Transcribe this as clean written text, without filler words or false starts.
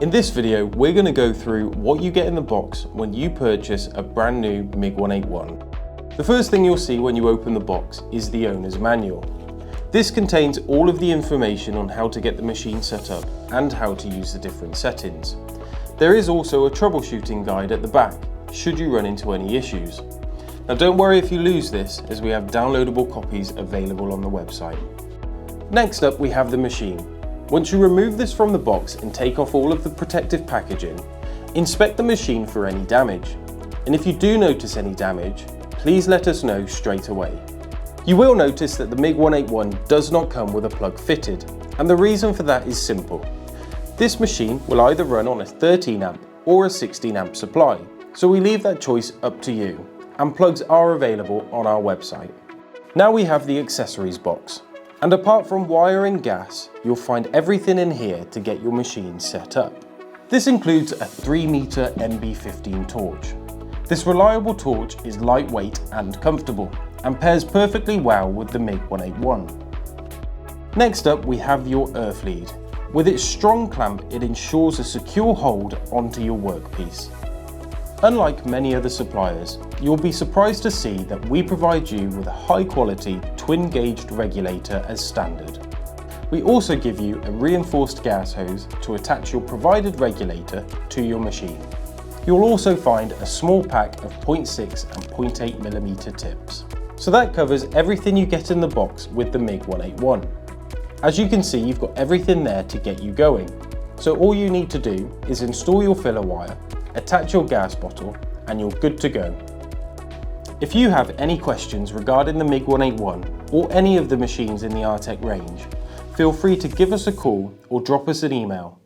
In this video, we're going to go through what you get in the box when you purchase a brand new MiG-181. The first thing you'll see when you open the box is the owner's manual. This contains all of the information on how to get the machine set up and how to use the different settings. There is also a troubleshooting guide at the back, should you run into any issues. Now don't worry if you lose this, as we have downloadable copies available on the website. Next up, we have the machine. Once you remove this from the box and take off all of the protective packaging, inspect the machine for any damage. And if you do notice any damage, please let us know straight away. You will notice that the MiG-181 does not come with a plug fitted, and the reason for that is simple. This machine will either run on a 13 amp or a 16 amp supply, so we leave that choice up to you, and plugs are available on our website. Now we have the accessories box. And apart from wire and gas, you'll find everything in here to get your machine set up. This includes a 3-meter MB15 torch. This reliable torch is lightweight and comfortable, and pairs perfectly well with the MiG-181. Next up, we have your earth lead. With its strong clamp, it ensures a secure hold onto your workpiece. Unlike many other suppliers, you'll be surprised to see that we provide you with a high-quality twin-gauged regulator as standard. We also give you a reinforced gas hose to attach your provided regulator to your machine. You'll also find a small pack of 0.6 and 0.8mm tips. So that covers everything you get in the box with the MiG-181. As you can see, you've got everything there to get you going. So all you need to do is install your filler wire, attach your gas bottle, and you're good to go. If you have any questions regarding the MiG-181 or any of the machines in the Artec range, feel free to give us a call or drop us an email.